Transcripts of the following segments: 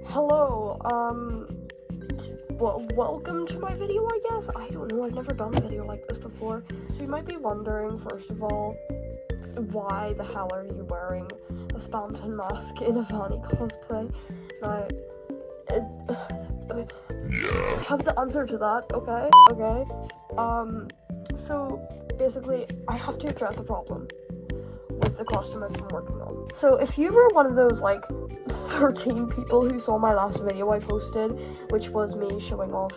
Hello, welcome to my video, I guess? I don't know, I've never done a video like this before. So you might be wondering, first of all, why the hell are you wearing a Spamton mask in a Vanny cosplay? Now, I have the answer to that, okay? So basically, I have to address a problem with the costume I've been working on. So if you were one of those, 13 people who saw my last video I posted, which was me showing off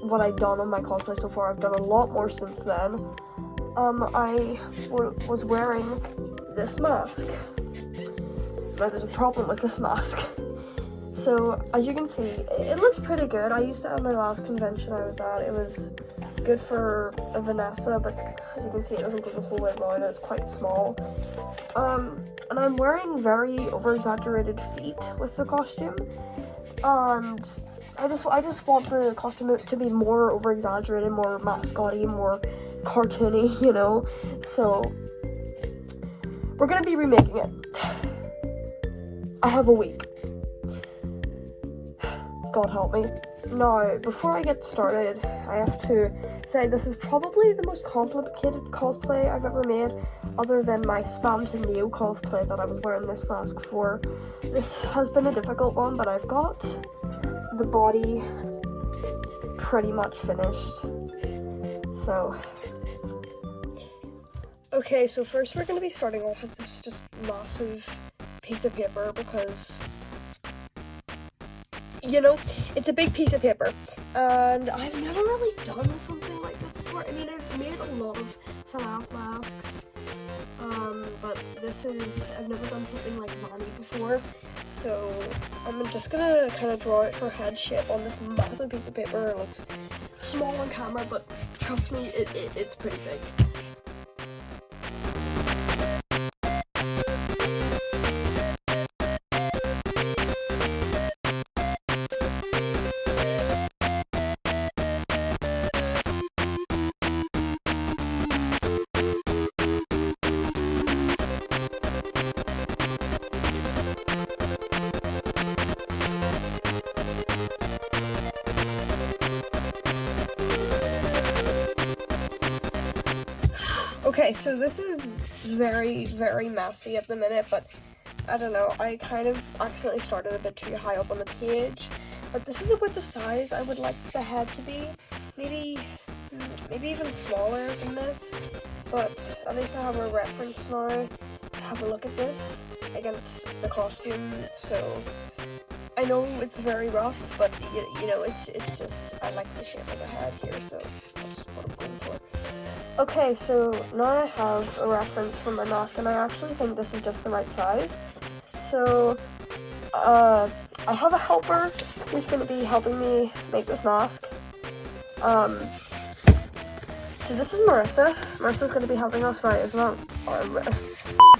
what I've done on my cosplay so far, I've done a lot more since then. I was wearing this mask. Now there's a problem with this mask. So as you can see, it looks pretty good. I used it at my last convention I was at. It was good for a Vanessa, but as you can see, it doesn't go the whole way around. It's quite small. And I'm wearing very over-exaggerated feet with the costume, and I just want the costume to be more over-exaggerated, more mascot-y, more cartoony, you know. So we're gonna be remaking it. I have a week. God help me. Now, before I get started, I have to say this is probably the most complicated cosplay I've ever made, other than my Spamton Neo cosplay that I was wearing this mask for. This has been a difficult one, but I've got the body pretty much finished. So, okay, so first we're going to be starting off with this just massive piece of paper because, you know, it's a big piece of paper, and I've never really done something like this before. I mean, I've made a lot of FNAF masks, but I've never done something like Vanny before, so I'm just gonna kind of draw it her head shape on this massive piece of paper. It looks small on camera, but trust me, it's pretty big. Okay, so this is very, very messy at the minute, but I don't know, I kind of accidentally started a bit too high up on the page, but this is about the size I would like the head to be. Maybe even smaller than this, but at least I have a reference now to have a look at this against the costume. So I know it's very rough, but you know, it's just, I like the shape of the head here, so that's what I'm going for. Okay, so now I have a reference for my mask, and I actually think this is just the right size. So, I have a helper who's going to be helping me make this mask. So this is Marissa. Marissa's going to be helping us, right? Isn't that?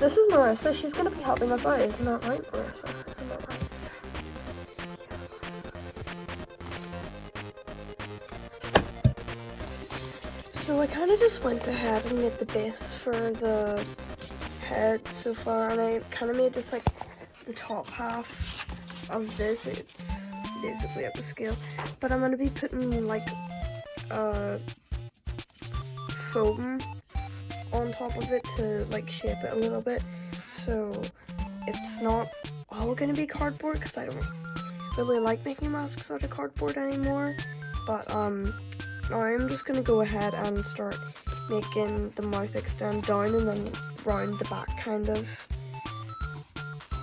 This is Marissa. She's going to be helping us out. Isn't that right, Marissa? Isn't that right? So I kind of just went ahead and made the base for the head so far, and I kind of made just like the top half of this. It's basically up to scale, but I'm going to be putting like foam on top of it to like shape it a little bit, so it's not all going to be cardboard, because I don't really like making masks out of cardboard anymore. But now I'm just going to go ahead and start making the mouth extend down and then round the back, kind of.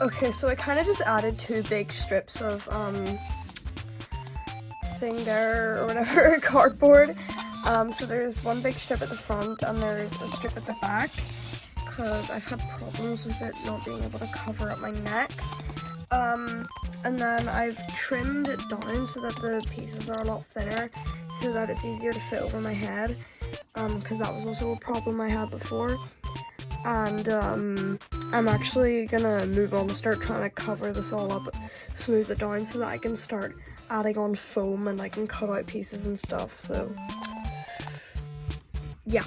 Okay, so I kind of just added 2 big strips of thing there, or whatever, cardboard. So there's one big strip at the front and there's a strip at the back, because I've had problems with it not being able to cover up my neck. And then I've trimmed it down so that the pieces are a lot thinner, so that it's easier to fit over my head, because that was also a problem I had before. And I'm actually gonna move on to start trying to cover this all up, smooth it down, so that I can start adding on foam and I can cut out pieces and stuff. So yeah.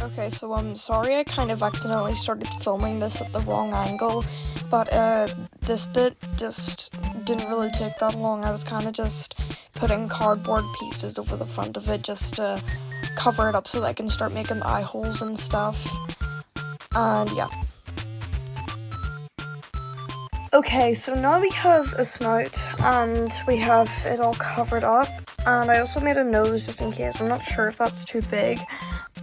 Okay, so I'm sorry I kind of accidentally started filming this at the wrong angle. but this bit just didn't really take that long. I was kind of just putting cardboard pieces over the front of it just to cover it up so that I can start making the eye holes and stuff. And yeah. Okay, so now we have a snout and we have it all covered up, and I also made a nose just in case. I'm not sure if that's too big,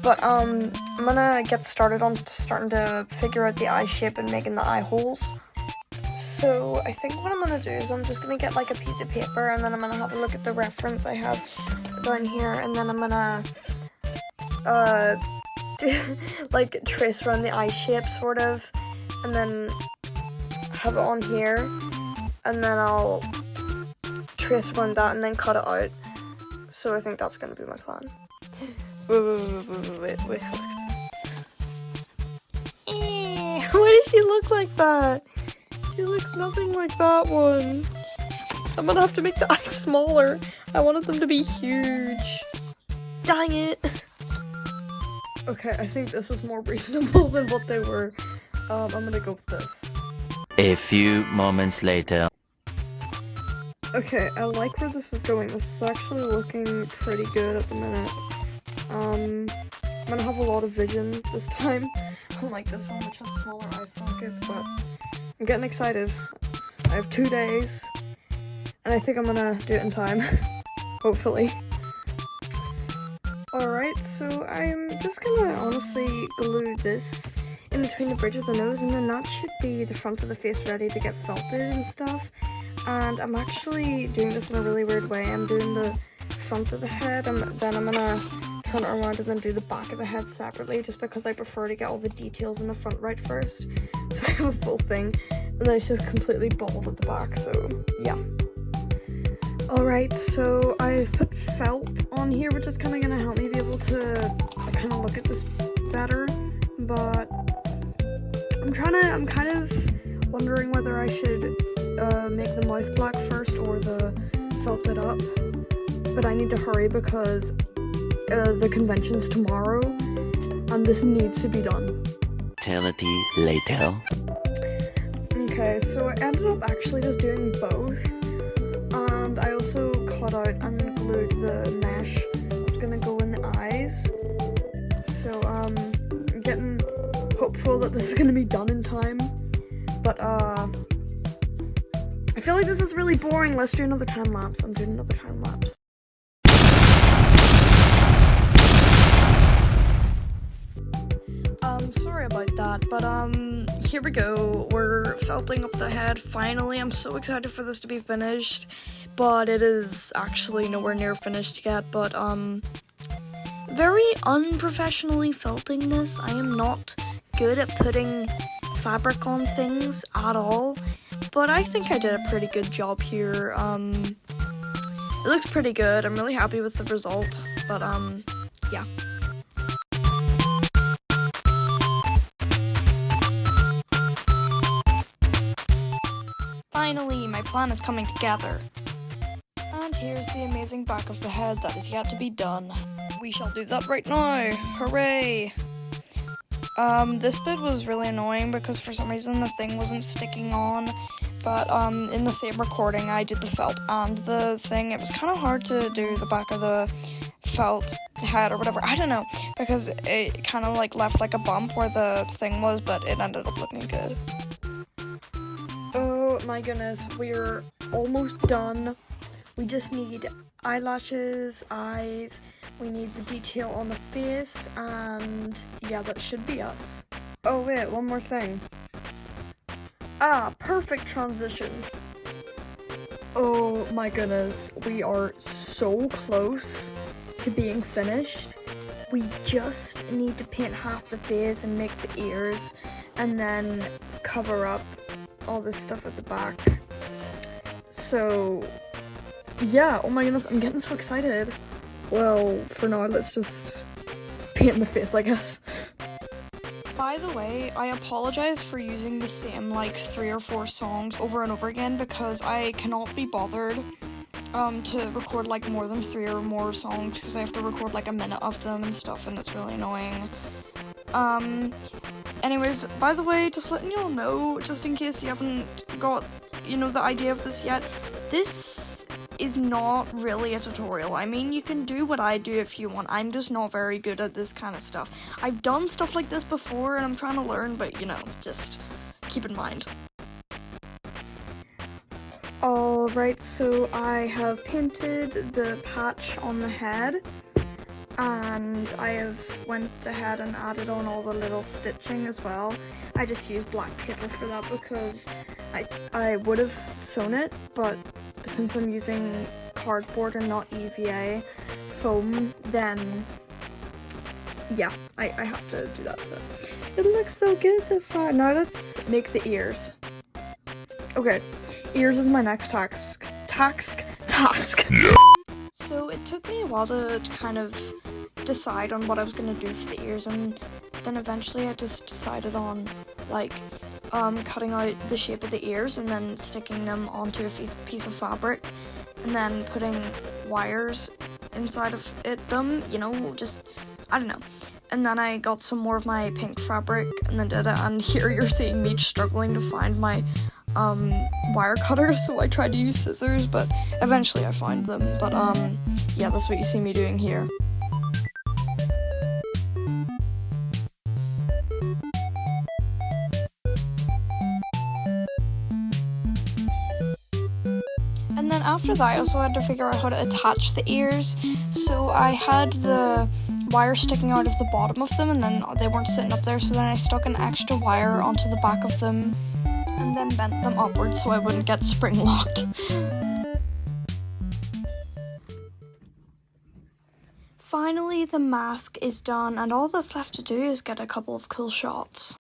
but I'm gonna get started on starting to figure out the eye shape and making the eye holes. So I think what I'm gonna do is I'm just gonna get like a piece of paper, and then I'm gonna have a look at the reference I have down here, and then I'm gonna like trace around the eye shape sort of, and then have it on here, and then I'll trace around that and then cut it out. So I think that's gonna be my plan. Wait. Why does she look like that? She looks nothing like that one. I'm gonna have to make the eyes smaller. I wanted them to be huge. Dang it. Okay, I think this is more reasonable than what they were. I'm gonna go with this. A few moments later. Okay, I like where this is going. This is actually looking pretty good at the minute. I'm gonna have a lot of vision this time. Unlike this one, which has smaller eye sockets, but I'm getting excited. I have 2 days, and I think I'm gonna do it in time. Hopefully. Alright, so I'm just gonna honestly glue this in between the bridge of the nose, and then that should be the front of the face ready to get felted and stuff. And I'm actually doing this in a really weird way. I'm doing the front of the head, and then I'm gonna turn it around and then do the back of the head separately, just because I prefer to get all the details in the front right first. So I have a full thing, and then it's just completely bald at the back, so yeah. Alright, so I've put felt on here, which is kind of gonna help me be able to kind of look at this better, but I'm kind of wondering whether I should make the mouth black first or the felt it up, but I need to hurry because the convention's tomorrow and this needs to be done. Eternity later. Okay, so I ended up actually just doing both, and I also cut out and glued the mesh that's gonna go in the eyes, so I'm getting hopeful that this is gonna be done in time, but I feel like this is really boring. Let's do another time lapse. I'm doing another time lapse. Sorry about that, but here we go. We're felting up the head finally. I'm so excited for this to be finished, but it is actually nowhere near finished yet, but very unprofessionally felting this. I am not good at putting fabric on things at all, but I think I did a pretty good job here. It looks pretty good. I'm really happy with the result, but yeah. Finally, my plan is coming together. And here's the amazing back of the head that is yet to be done. We shall do that right now. Hooray! This bit was really annoying because for some reason the thing wasn't sticking on, but in the same recording I did the felt and the thing. It was kind of hard to do the back of the felt head or whatever, I don't know, because it kind of like left like a bump where the thing was, but it ended up looking good. Oh my goodness, we're almost done. We just need eyelashes, eyes, we need the detail on the face, and yeah, that should be us. Oh wait, one more thing. Ah, perfect transition. Oh my goodness, we are so close to being finished. We just need to paint half the face and make the ears, and then cover up all this stuff at the back. So yeah, oh my goodness, I'm getting so excited. Well, for now, let's just paint the face, I guess. By the way, I apologize for using the same like 3 or 4 songs over and over again because I cannot be bothered to record like more than 3 or more songs because I have to record like a minute of them and stuff, and it's really annoying. Anyways, by the way, just letting you all know, just in case you haven't got, the idea of this yet, this is not really a tutorial. I mean, you can do what I do if you want. I'm just not very good at this kind of stuff. I've done stuff like this before and I'm trying to learn, but just keep in mind. Alright, so I have painted the patch on the head, and I have went ahead and added on all the little stitching as well. I just used black paper for that because I would have sewn it, but since I'm using cardboard and not EVA foam, then yeah, I have to do that. So it looks so good so far. Now let's make the ears. Okay, ears is my next task. So it took me a while to kind of decide on what I was gonna do for the ears, and then eventually I just decided on cutting out the shape of the ears and then sticking them onto a piece of fabric and then putting wires inside of them, just, I don't know. And then I got some more of my pink fabric and then did it, and here you're seeing me struggling to find my wire cutters, so I tried to use scissors, but eventually I found them. But yeah, that's what you see me doing here. And then after that, I also had to figure out how to attach the ears. So I had the wire sticking out of the bottom of them, and then they weren't sitting up there, so then I stuck an extra wire onto the back of them and then bent them upwards so I wouldn't get spring locked. Finally, the mask is done, and all that's left to do is get a couple of cool shots.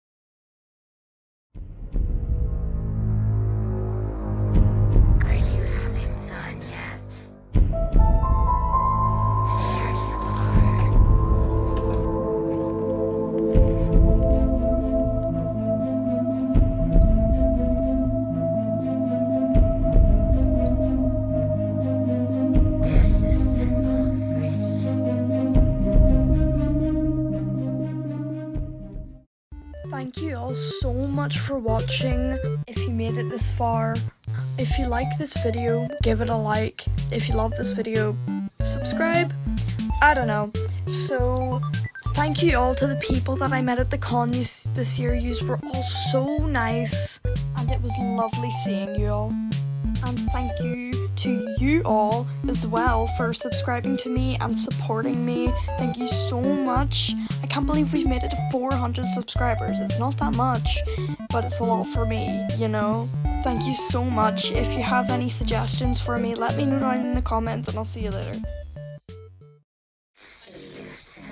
Thank you all so much for watching. If you made it this far, if you like this video, give it a like. If you love this video, subscribe. I don't know. So thank you all to the people that I met at the con this year. You were all so nice, and it was lovely seeing you all. And thank you to you all as well for subscribing to me and supporting me. Thank you so much. I can't believe we've made it to 400 subscribers. It's not that much, but it's a lot for me, Thank you so much. If you have any suggestions for me, let me know down in the comments, and I'll see you later. See you soon.